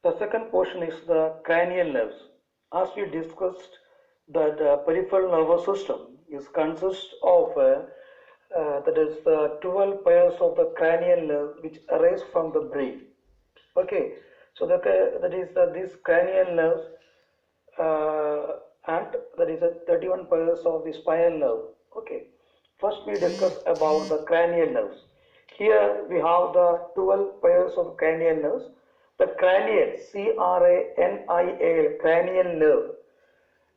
The second portion is the cranial nerves. As we discussed, the peripheral nervous system is consists of that is the 12 pairs of the cranial nerve which arise from the brain. Okay, so that is these cranial nerves and that is 31 pairs of the spinal nerve. Okay, first we discuss about the cranial nerves. Here we have the 12 pairs of cranial nerves. The cranial, C-R-A-N-I-A-L, cranial nerve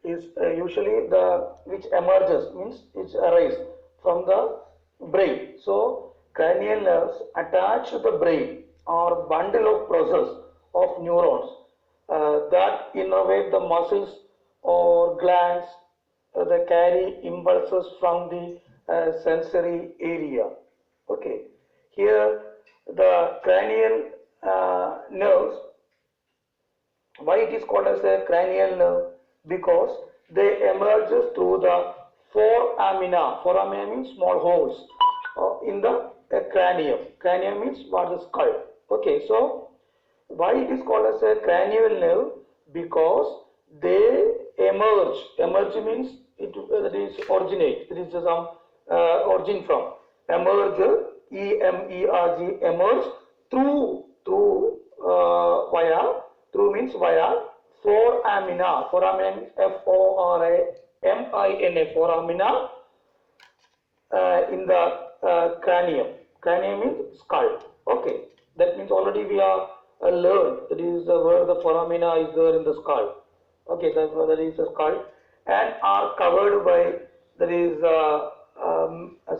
is usually the which emerges, means it arises from the brain. So cranial nerves attached to the brain are bundle of process of neurons that innervate the muscles or glands that carry impulses from the sensory area. Okay, here the cranial nerves, why it is called as a cranial nerve? Because they emerge through the foramina. Foramina means small holes in the cranium. Cranium means what is skull. Okay, so why it is called as a cranial nerve? Because they emerge. Emerge means it is originate. It is some origin from. Emerge, E-M-E-R-G, emerge through via, through means via foramina. Foramina means F-O-R-A-M-I-N-A, foramina in the cranium. Cranium means skull. Okay, that means already we are learned that is where the foramina is there in the skull. Okay, that is the skull, and are covered by there is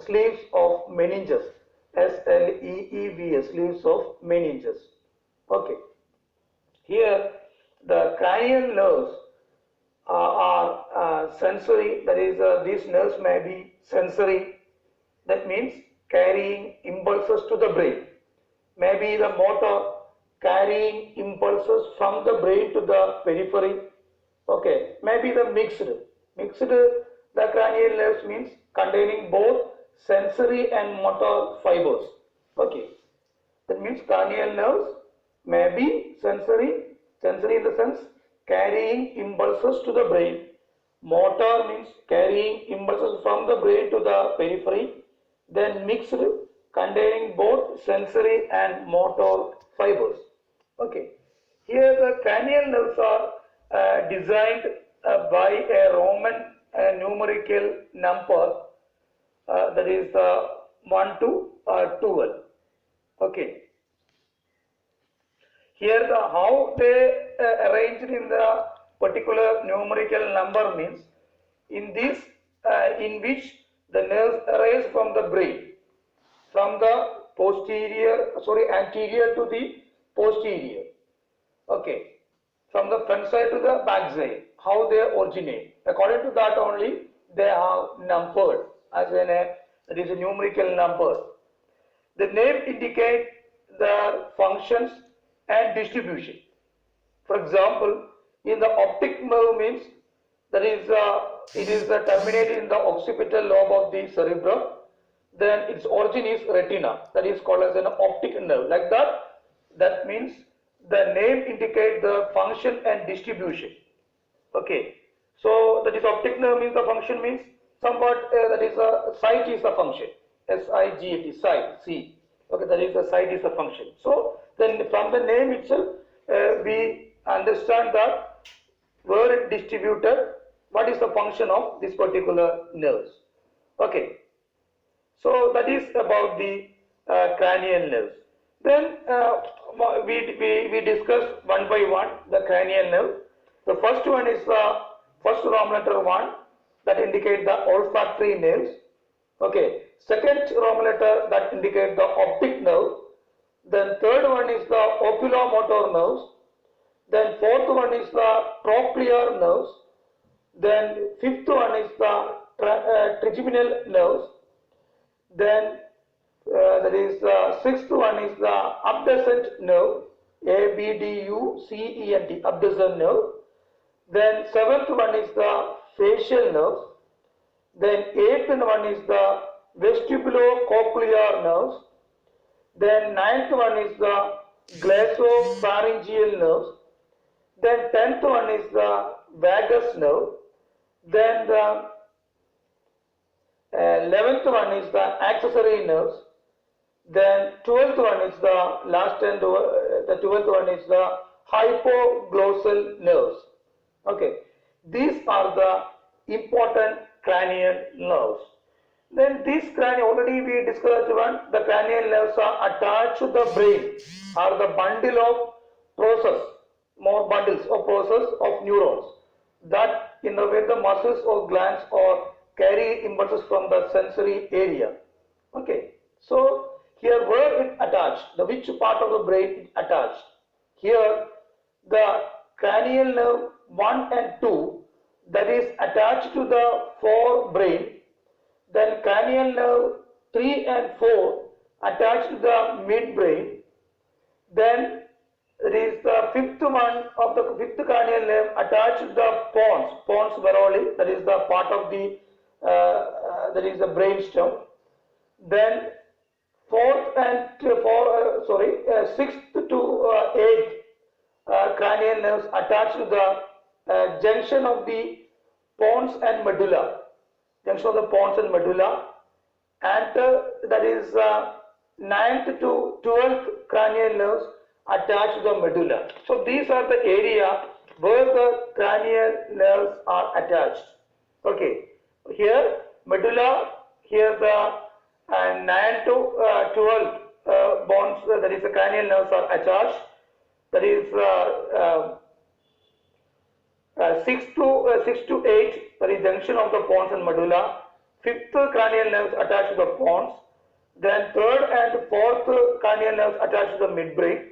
sleeves of meninges. S-L-E-E-V-S, sleeves of meninges. Okay, here the cranial nerves are sensory, that is these nerves may be sensory, that means carrying impulses to the brain, maybe the motor, carrying impulses from the brain to the periphery. Okay, maybe the mixed the cranial nerves means containing both sensory and motor fibers. Okay, that means cranial nerves may be sensory in the sense carrying impulses to the brain. Motor means carrying impulses from the brain to the periphery. Then mixed, containing both sensory and motor fibers. Okay, here the cranial nerves are designed by a Roman numerical number that is 1 to 12. Okay. Here the how they arranged in the particular numerical number means in this in which the nerves arise from the brain, from the anterior to the posterior. Okay, from the front side to the back side, how they originate. According to that only they are numbered as that is a numerical number. The name indicates their functions and distribution. For example, in the optic nerve means that is it is terminated in the occipital lobe of the cerebrum. Then its origin is retina, that is called as an optic nerve. Like that, that means the name indicates the function and distribution. Okay, so that is optic nerve means the function means somewhat that is sight is the function. S-I-G-H-T, sight, see. Okay, that is the sight is the function. So then from the name itself we understand that where it distributed, what is the function of this particular nerves. Okay, so that is about the cranial nerves. Then we discuss one by one the cranial nerve. The first one is the first Roman letter 1 that indicate the olfactory nerves. Okay, second Roman letter that indicate the optic nerve. Then third one is the oculomotor nerves. Then fourth one is the trochlear nerves. Then fifth one is the trigeminal nerves. Then that is sixth one is the abducent nerve, A-B-D-U-C-E-N-T, abducent nerve. Then seventh one is the facial nerves. Then eighth one is the vestibulo cochlear nerves. Then ninth one is the Glycopharyngeal nerves. Then 10th one is the vagus nerve. Then the 11th one is the accessory nerves. Then 12th one is the last and the 12th one is the hypoglossal nerves. Okay, these are the important cranial nerves. Then this cranial, already we discussed one, the cranial nerves are attached to the brain, are the bundle of process, more bundles of process of neurons that in the way the muscles or glands or carry impulses from the sensory area. Okay, so here where it attached, the which part of the brain it attached. Here the cranial nerve 1 and 2 that is attached to the forebrain. Then cranial nerve 3 and 4 attached to the midbrain. Then there is the fifth one of the fifth cranial nerve attached to the pons varoli, that is the part of the that is the brainstem. Then sixth to eighth cranial nerves attached to the junction of the pons and medulla. Junction of the pons and medulla, and that is 9th to 12th cranial nerves attached to the medulla. So these are the area where the cranial nerves are attached. Okay, here medulla, here the 9 to 12 bones, that is the cranial nerves are attached. That is 6 to 8, that is junction of the pons and medulla. 5th cranial nerves attached to the pons. Then 3rd and 4th cranial nerves attached to the midbrain.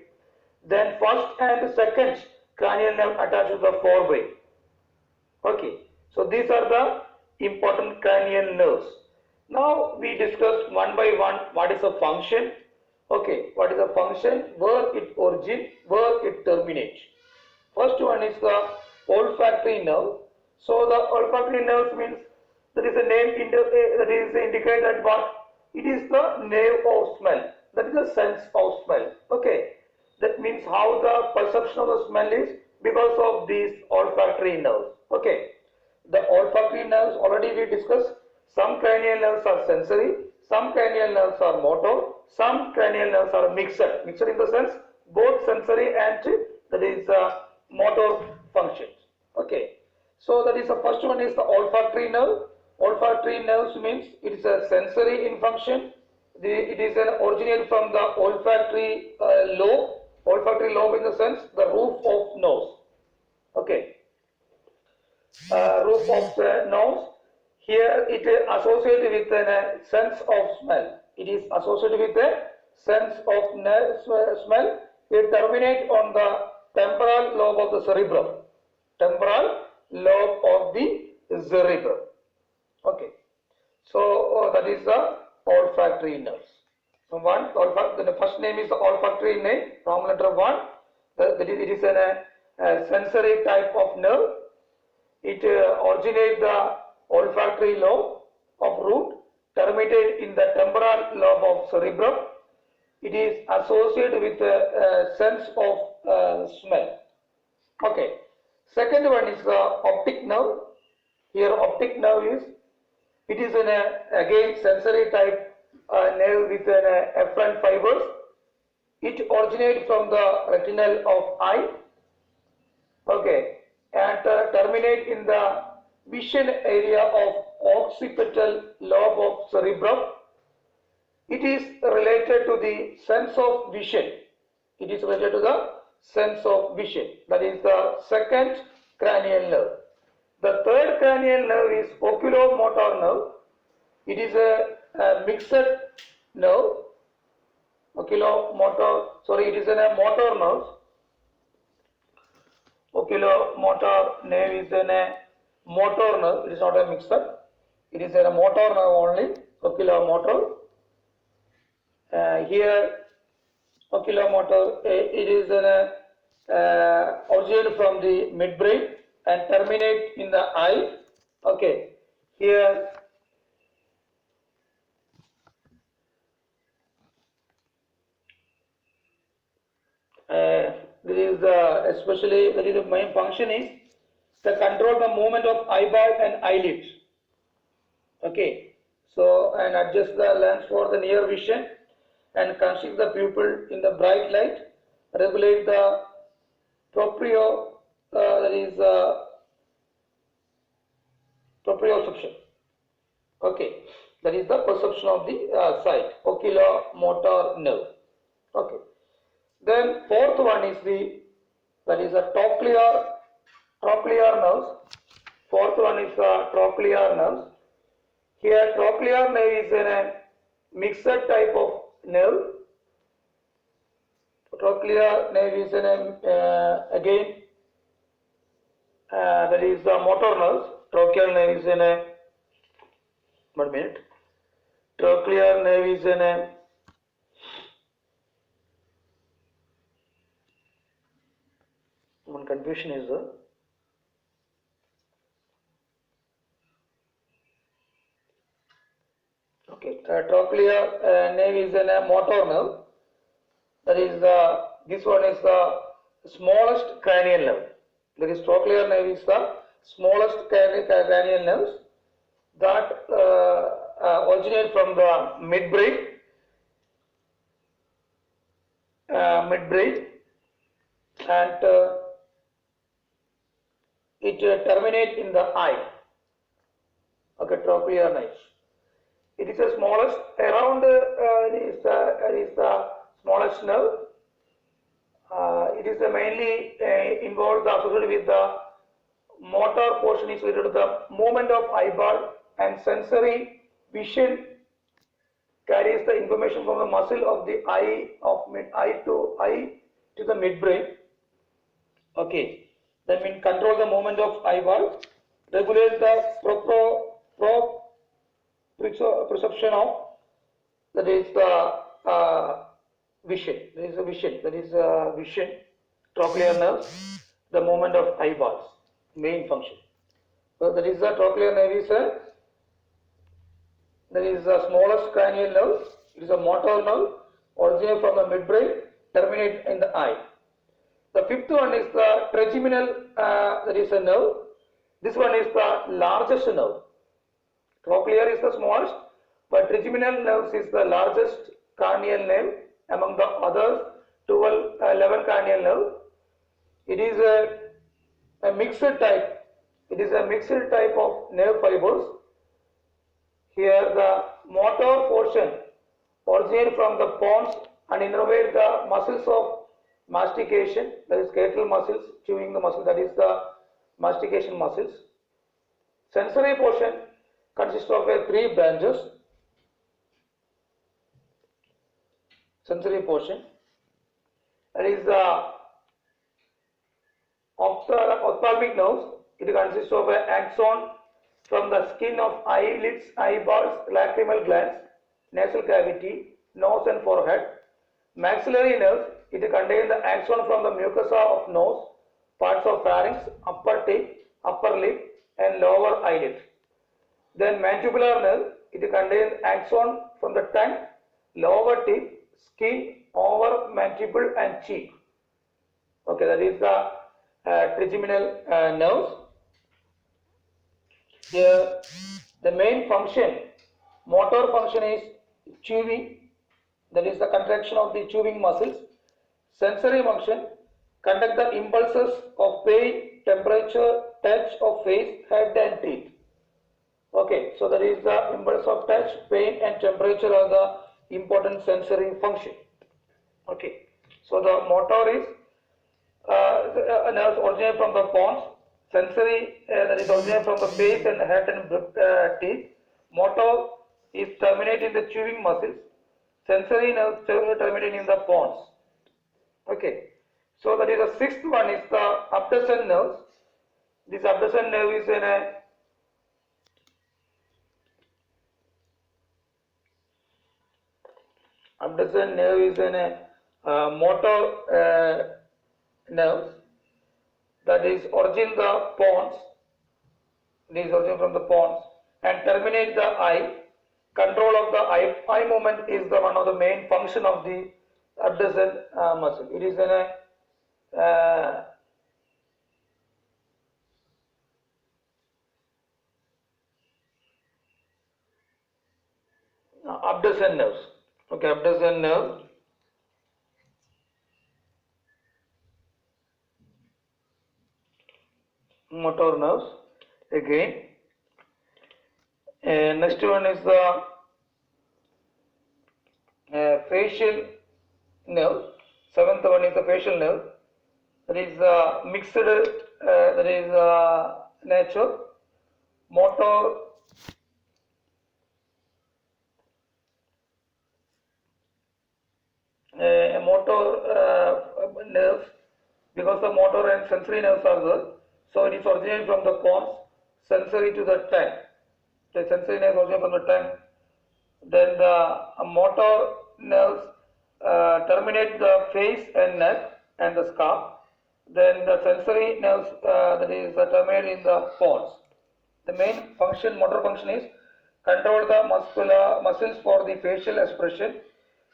Then 1st and 2nd cranial nerve attached to the forebrain. Okay, so these are the important cranial nerves. Now we discussed one by one what is a function. Okay, what is a function, where it originates, where it terminates. First one is the olfactory nerve. So the olfactory nerve means there is a name that is indicated what it is the nerve of smell. That is the sense of smell. Okay, that means how the perception of the smell is because of these olfactory nerves. Okay, the olfactory nerves already we discussed. Some cranial nerves are sensory, some cranial nerves are motor, some cranial nerves are mixed. Mixed in the sense both sensory and that is motor functions. Okay, so that is the first one is the olfactory nerve. Olfactory nerves means it is a sensory in function. It is an originate from the olfactory lobe. Olfactory lobe in the sense the roof of nose. Okay, roof of the nose. Here it is associated with a sense of smell. It is associated with a sense of smell. It terminates on the temporal lobe of the cerebrum. Temporal lobe of the cerebrum. Okay, so that is the olfactory nerves. So the first name is the olfactory name, from letter 1. It is a sensory type of nerve. It originates the olfactory lobe of root, terminated in the temporal lobe of cerebrum. It is associated with a sense of smell. Okay, second one is the optic nerve. Here optic nerve is, it is again sensory type nerve with efferent fibers. It originates from the retinal of eye. Okay, and terminate in the vision area of occipital lobe of cerebrum. It is related to the sense of vision. It is related to the sense of vision. That is the second cranial nerve. The third cranial nerve is oculomotor nerve. It is a mixed nerve. It is a motor nerve. Oculomotor nerve is a motor nerve. It is not a mixer. It is a motor nerve only. Oculomotor. Here, oculomotor, it is originated from the midbrain and terminate in the eye. Okay, here This is especially the main function is to control the movement of eyeball and eyelid. Okay, so and adjust the lens for the near vision and constrict the pupil in the bright light, regulate the proprioception. Okay, that is the perception of the sight, oculomotor nerve. Okay, then fourth one is the trochlear nerves. Fourth one is the trochlear nerves. Here trochlear nerve is a mixed type of nerve. Trochlear nerve is again that is the motor nerves. Trochlear nerve is in a 1 minute. Trochlear nerve is in a one confusion is okay. Trochlear nerve is in a motor nerve. That is this one is the smallest cranial nerve. That is trochlear nerve is the smallest cranial nerves that originate from the midbrain, and it terminates in the eye. Okay, trochlear nerve. It is the smallest around. It is the smallest nerve. It is mainly involved associated with the motor portion is related to the movement of eyeball, and sensory vision carries the information from the muscle of the eye to the midbrain. Okay, that means control the movement of eyeball, regulate the perception of, that is the vision. There is a vision. That is vision. Trochlear nerves, the movement of eyeballs, main function. So that is the trochlear nerve that is the smallest cranial nerve. It is a motor nerve, originates from the midbrain, terminates in the eye. The fifth one is the trigeminal. That is a nerve. This one is the largest nerve. Cochlear is the smallest, but trigeminal nerves is the largest cranial nerve among the others 11 cranial nerve. It is a mixed type. It is a mixed type of nerve fibers. Here the motor portion originates from the pons and innervate the muscles of mastication, that is skeletal muscles, chewing the muscle, that is the mastication muscles. Sensory portion consists of 3 branches. Sensory portion, that is the ophthalmic nerves. It consists of an axon from the skin of eyelids, eyeballs, lacrimal glands, nasal cavity, nose and forehead. Maxillary nerve, it contains the axon from the mucosa of nose, parts of pharynx, upper teeth, upper lip and lower eyelid. Then mandibular nerve, it contains axon from the tongue, lower teeth, skin, over mandible and cheek. Okay, that is the trigeminal nerves. Here, the main function, motor function is chewing, that is the contraction of the chewing muscles. Sensory function, conduct the impulses of pain, temperature, touch of face, head and teeth. Okay, so that is the impulse of touch, pain and temperature are the important sensory function. Okay, so the motor is nerves originate from the pons. Sensory, that is originated from the face and head and teeth. Motor is terminated in the chewing muscles. Sensory nerves terminated in the pons. Okay, so that is the sixth one is the abducens nerves. This abducens nerve is in a abducens nerve is in a motor nerves that is origin the pons. This is origin from the pons and terminate the eye. Control of the eye movement is the one of the main function of the abducens muscle. It is in a abduction nerves. Okay, abduction nerve. Motor nerves again. Next one is the facial nerve. Seventh one is the facial nerve. That is mixed. That is nature. Motor nerves, because the motor and sensory nerves are there. So it is originated from the pons, sensory to the tongue. The sensory nerves originated from the tongue. Then the motor nerves terminate the face and neck and the scalp. Then the sensory nerves that is terminate in the pons. The main function, motor function, is control the muscles for the facial expression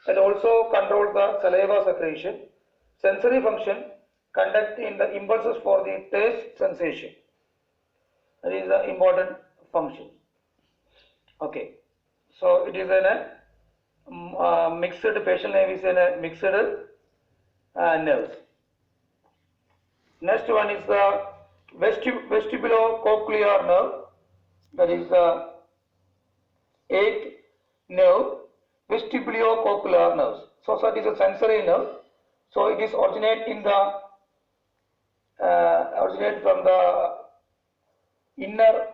and also control the saliva secretion. Sensory function, conducting the impulses for the taste sensation. That is the important function. Okay, so it is a mixed facial nerve is a mixed nerves. Next one is the Vestibulo Cochlear Nerve. That is the eighth nerve, Vestibulo Cochlear Nerves. So that is a sensory nerve. So it is originate from the inner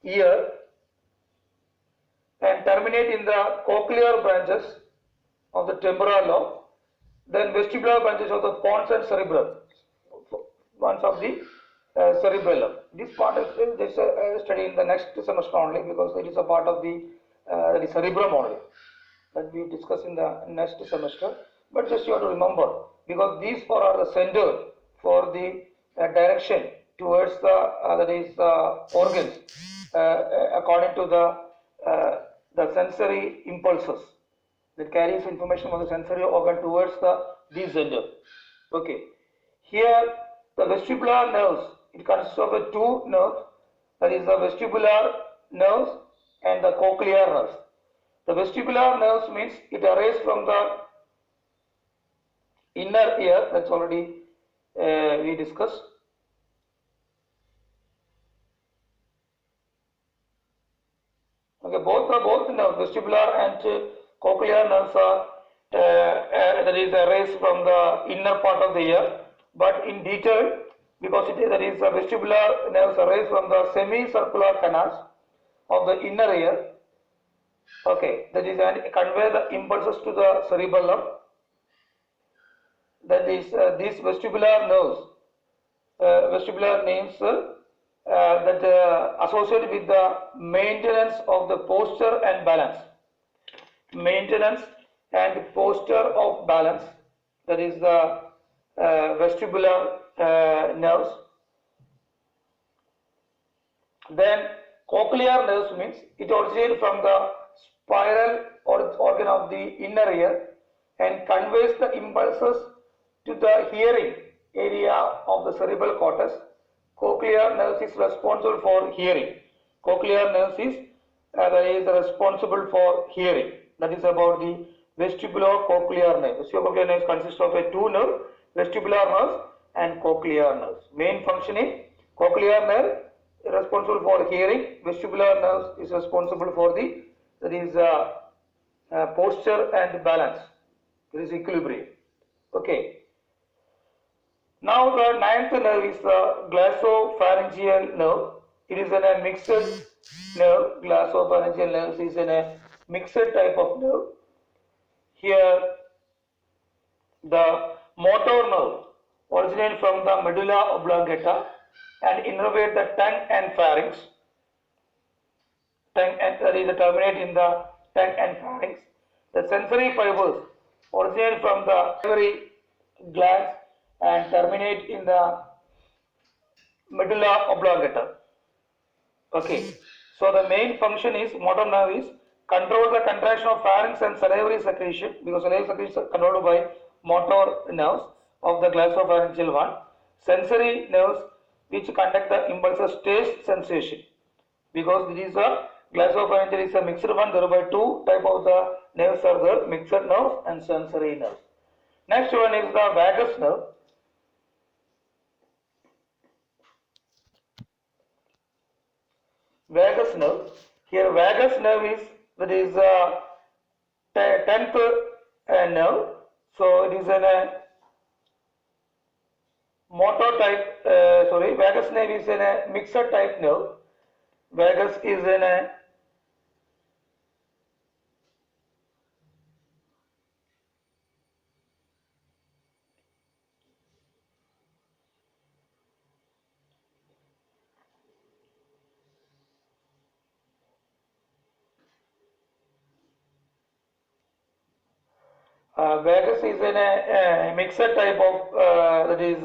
ear and terminate in the cochlear branches of the temporal lobe, then vestibular branches of the pons and cerebrum, ones of the cerebellum. This part is study in the next semester only, because it is a part of the cerebrum only that we discuss in the next semester. But just you have to remember, because these four are the center for the direction towards the organs according to the sensory impulses that carries information from the sensory organ towards the center. Okay, here the vestibular nerves, it consists of two nerves, that is the vestibular nerves and the cochlear nerves. The vestibular nerves means it arises from the inner ear, that's already we discussed. Okay, both nerves, vestibular and cochlear nerves are that is raised from the inner part of the ear, but in detail, because that is vestibular nerves arise from the semicircular canals of the inner ear. Okay, that is convey the impulses to the cerebellum. That is these vestibular nerves, vestibular names that associated with the maintenance of the posture and balance. Maintenance and posture of balance, that is the vestibular nerves. Then cochlear nerves means it originates from the spiral organ of the inner ear and conveys the impulses to the hearing area of the cerebral cortex. Cochlear nerves is responsible for hearing. Cochlear nerves is responsible for hearing. That is about the vestibulo-cochlear nerve. Vestibulo-cochlear nerve consists of two nerves, vestibular nerves and cochlear nerves. Main function is cochlear nerve responsible for hearing. Vestibular nerves is responsible for the posture and balance. There is equilibrium. Okay. Now the ninth nerve is the Glycopharyngeal Nerve. It is a mixed nerve. Glycopharyngeal nerve is a mixed type of nerve. Here the motor nerve originates from the medulla oblongata and innervate the tongue and pharynx. That is terminate in the tongue and pharynx. The sensory fibers originate from the salivary glands and terminate in the medulla oblongata. Okay, so the main function is motor nerve is control the contraction of pharynx and salivary secretion, because salivary secretion is controlled by motor nerves. of the Glycopharyngeal one. Sensory nerves which conduct the impulses taste sensation, because this is a Glycopharyngeal is a mixed one, thereby two type of the nerves are there, mixed nerves and sensory nerves. Next one is the vagus nerve. Vagus nerve. Here vagus nerve is, that is 10th nerve. So it is a motor type, vagus nerve is in a mixed type nerve. Vagus is in a vagus is in a mixed type of that is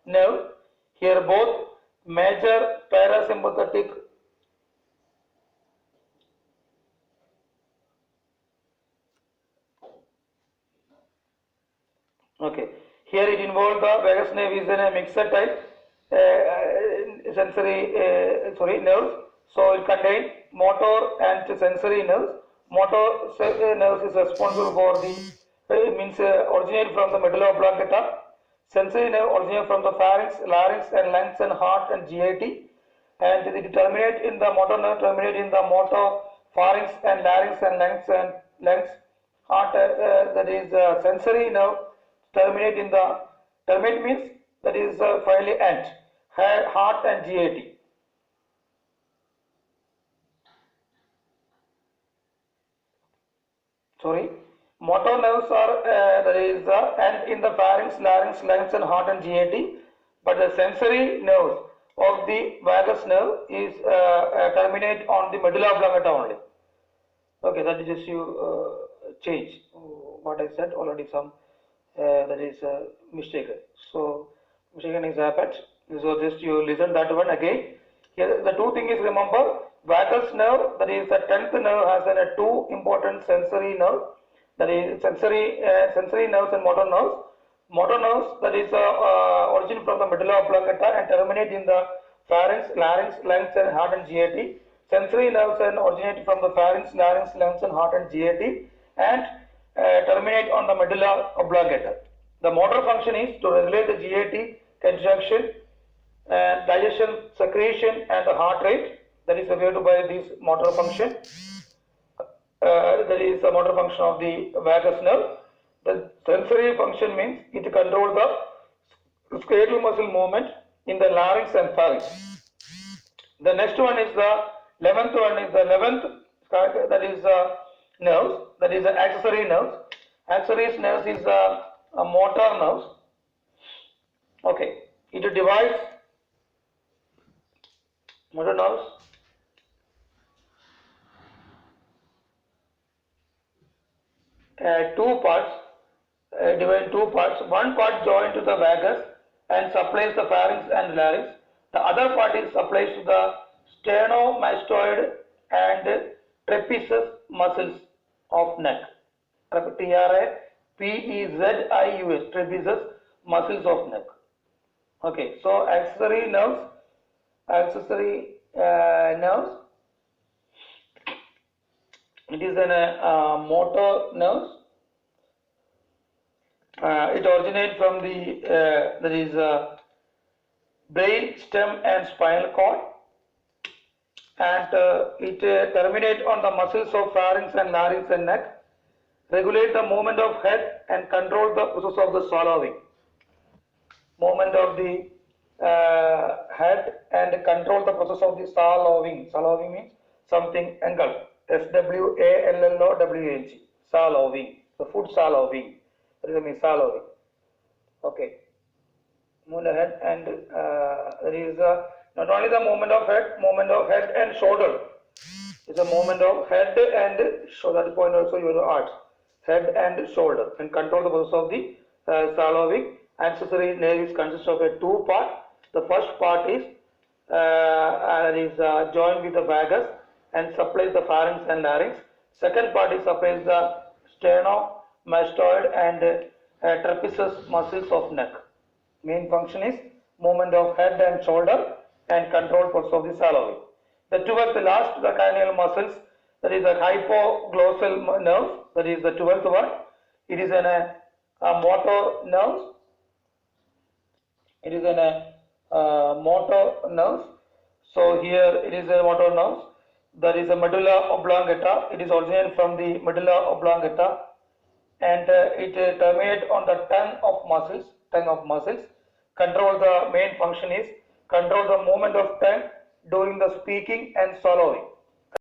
nerve. Here both major parasympathetic here it involves the vagus nerve is in a mixed type nerves. So it contains motor and sensory nerves. Motor nerves is responsible for the originate from the medulla oblongata. Sensory nerve originate from the pharynx, larynx and lungs and heart and GIT, and it terminate in the motor nerve, terminate in the motor pharynx and larynx and lungs, heart, that is sensory nerve terminate in the, terminate means that is finally end, heart and GIT. Motor nerves are that is end in the pharynx, larynx, lungs and heart and GIT, but the sensory nerves of the vagus nerve is terminate on the medulla oblongata only. Okay, that is just you change what I said already, some that is mistaken. So mistaken is happened. So just you listen that one again. Here the two thing is, remember, vagus nerve, that is the 10th nerve, has two important sensory nerve, that is sensory nerves and motor nerves. Motor nerves, that is origin from the medulla oblongata and terminate in the pharynx, larynx, lungs and heart and GIT. Sensory nerves and originate from the pharynx, larynx, lungs and heart and GIT and terminate on the medulla oblongata. The motor function is to regulate the GIT contraction, digestion, secretion and the heart rate. That is regulated by this motor function. That is the motor function of the vagus nerve. The sensory function means it controls the skeletal muscle movement in the larynx and pharynx. The next one is the 11th one is the 11th, that is nerves, that is the accessory nerves. Accessory nerves is a motor nerves. Okay, it divides motor nerves two parts, divided in two parts. One part joined to the vagus and supplies the pharynx and larynx. The other part is supplies to the sternomastoid and trapezius muscles of neck. T-R-A-P-E-Z-I-U-S, trapezius muscles of neck. Okay, so accessory nerves, it is an motor nerves. It originates from the that is brain stem and spinal cord, and it terminates on the muscles of pharynx and larynx and neck, regulate the movement of head and control the process of the swallowing. Movement of the head and control the process of the swallowing. Swallowing means something engulf. S-W-A-L-L-O-W-A-G. Swallowing. The food swallowing. That is mean swallowing. Okay. Movement of head and there is not only the movement of head and shoulder. It's a movement of head and shoulder. That point also you will add. Head and shoulder, and control the process of the swallowing. Accessory nerve consists of a two part. The first part is joined with the vagus and supplies the pharynx and larynx. Second part is supplies the sternomastoid and trapezius muscles of neck. Main function is movement of head and shoulder and control pulse of the salivary. The 12th last the cranial muscles, that is the hypoglossal nerve, that is the 12th one. It is a motor nerve. It is a motor nerve. So here it is a motor nerve. There is a medulla oblongata. It is originated from the medulla oblongata, and it terminates on the tongue of muscles. Control, the main function is control the movement of tongue during the speaking and swallowing.